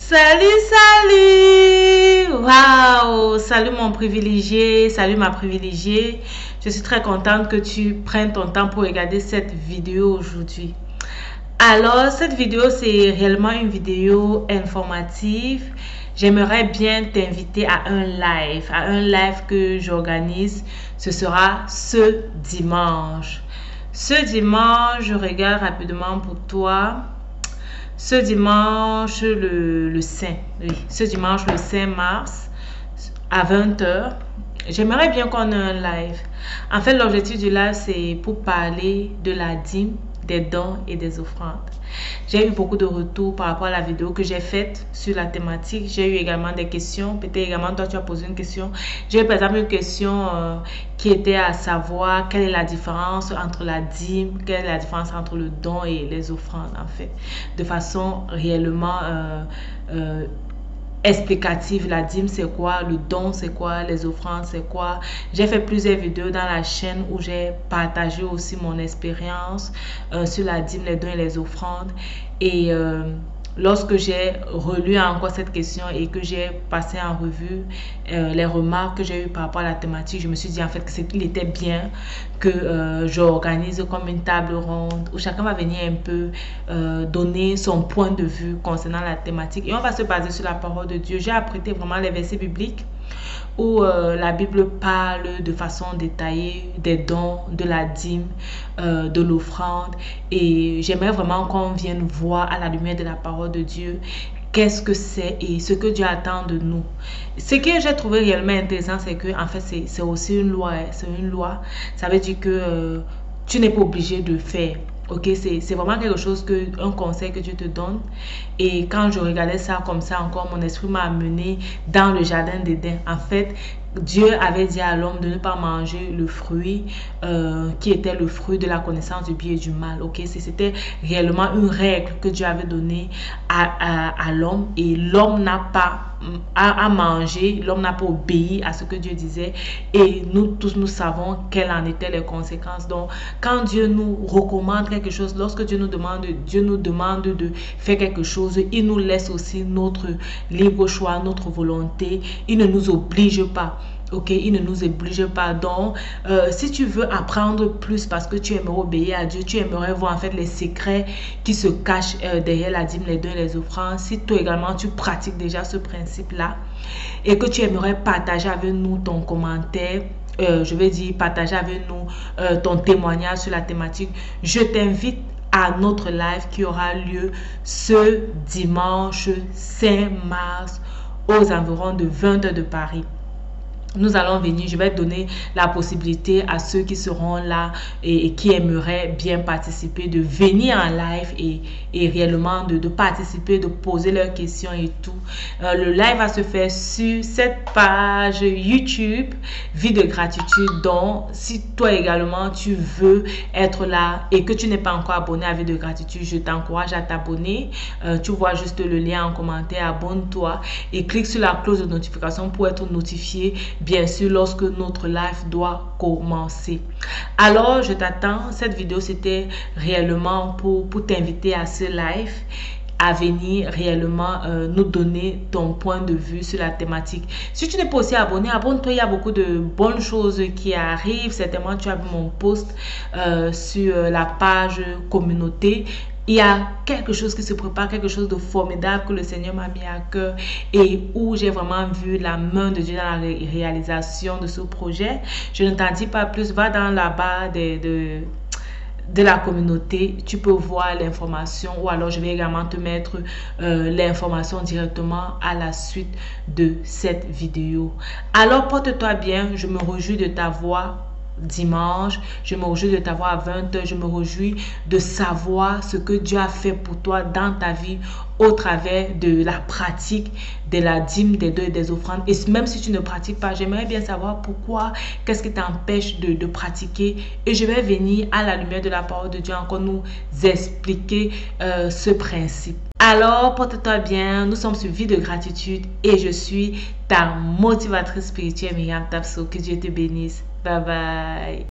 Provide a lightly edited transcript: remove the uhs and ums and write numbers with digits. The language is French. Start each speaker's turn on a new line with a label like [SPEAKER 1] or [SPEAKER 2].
[SPEAKER 1] Salut, salut! Waouh! Salut mon privilégié, salut ma privilégiée. Je suis très contente que tu prennes ton temps pour regarder cette vidéo aujourd'hui. Alors, cette vidéo, c'est réellement une vidéo informative. J'aimerais bien t'inviter à un live que j'organise. Ce sera ce dimanche. Ce dimanche, je regarde rapidement pour toi. Ce dimanche, le 5, oui, ce dimanche, le 5 mars, à 20 h, j'aimerais bien qu'on ait un live. En fait, l'objectif du live, c'est pour parler de la dîme, des dons et des offrandes. J'ai eu beaucoup de retours par rapport à la vidéo que j'ai faite sur la thématique. J'ai eu également des questions. Peut-être également, toi, tu as posé une question. J'ai eu par exemple une question qui était à savoir quelle est la différence entre la dîme, quelle est la différence entre le don et les offrandes, en fait. De façon réellement explicative. La dîme c'est quoi, le don c'est quoi, les offrandes c'est quoi. J'ai fait plusieurs vidéos dans la chaîne où j'ai partagé aussi mon expérience sur la dîme, les dons et les offrandes. Et lorsque j'ai relu encore cette question et que j'ai passé en revue les remarques que j'ai eues par rapport à la thématique, je me suis dit en fait qu'il était bien que j'organise comme une table ronde où chacun va venir un peu donner son point de vue concernant la thématique. Et on va se baser sur la parole de Dieu. J'ai apprêté vraiment les versets bibliques où la Bible parle de façon détaillée des dons, de la dîme, de l'offrande. Et j'aimerais vraiment qu'on vienne voir à la lumière de la parole de Dieu qu'est-ce que c'est et ce que Dieu attend de nous. Ce que j'ai trouvé réellement intéressant, c'est que en fait, c'est aussi une loi. C'est une loi. Ça veut dire que tu n'es pas obligé de faire. Ok, c'est vraiment quelque chose un conseil que Dieu te donne. Et quand je regardais ça comme ça encore, mon esprit m'a amené dans le jardin d'Éden. En fait, Dieu avait dit à l'homme de ne pas manger le fruit qui était le fruit de la connaissance du bien et du mal. Ok, c'était réellement une règle que Dieu avait donnée à l'homme et l'homme n'a pas à manger, l'homme n'a pas obéi à ce que Dieu disait et nous tous nous savons quelles en étaient les conséquences. Donc quand Dieu nous recommande quelque chose, lorsque Dieu nous demande de faire quelque chose, il nous laisse aussi notre libre choix, notre volonté. Il ne nous oblige pas. Ok, il ne nous oblige pas. Donc, si tu veux apprendre plus parce que tu aimerais obéir à Dieu, tu aimerais voir en fait les secrets qui se cachent derrière la dîme, les dons et les offrandes. Si toi également tu pratiques déjà ce principe-là et que tu aimerais partager avec nous ton commentaire, je vais dire partager avec nous ton témoignage sur la thématique, je t'invite à notre live qui aura lieu ce dimanche 5 mars aux environs de 20 h de Paris. Nous allons venir, je vais donner la possibilité à ceux qui seront là et qui aimeraient bien participer de venir en live et réellement de participer, de poser leurs questions et tout. Le live va se faire sur cette page YouTube Vie de gratitude. Donc, si toi également tu veux être là et que tu n'es pas encore abonné à Vie de gratitude, je t'encourage à t'abonner. Tu vois juste le lien en commentaire, abonne-toi et clique sur la cloche de notification pour être notifié bien sûr lorsque notre live doit commencer. Alors je t'attends. Cette vidéo c'était réellement pour t'inviter à ce live, à venir réellement nous donner ton point de vue sur la thématique. Si tu n'es pas aussi abonné, abonne-toi. Il y a beaucoup de bonnes choses qui arrivent. Certainement tu as vu mon post sur la page communauté. Il y a quelque chose qui se prépare, quelque chose de formidable que le Seigneur m'a mis à cœur et où j'ai vraiment vu la main de Dieu dans la réalisation de ce projet. Je ne t'en dis pas plus, va dans la barre de la communauté, tu peux voir l'information ou alors je vais également te mettre l'information directement à la suite de cette vidéo. Alors porte-toi bien, je me réjouis de ta voix dimanche, je me réjouis de t'avoir à 20 h, je me réjouis de savoir ce que Dieu a fait pour toi dans ta vie au travers de la pratique de la dîme, des dons et des offrandes. Et même si tu ne pratiques pas, j'aimerais bien savoir pourquoi, qu'est-ce qui t'empêche de pratiquer. Et je vais venir à la lumière de la parole de Dieu encore nous expliquer ce principe. Alors, porte-toi bien, nous sommes sur Vie de gratitude et je suis ta motivatrice spirituelle Myriam Tapso. Que Dieu te bénisse. Bye bye.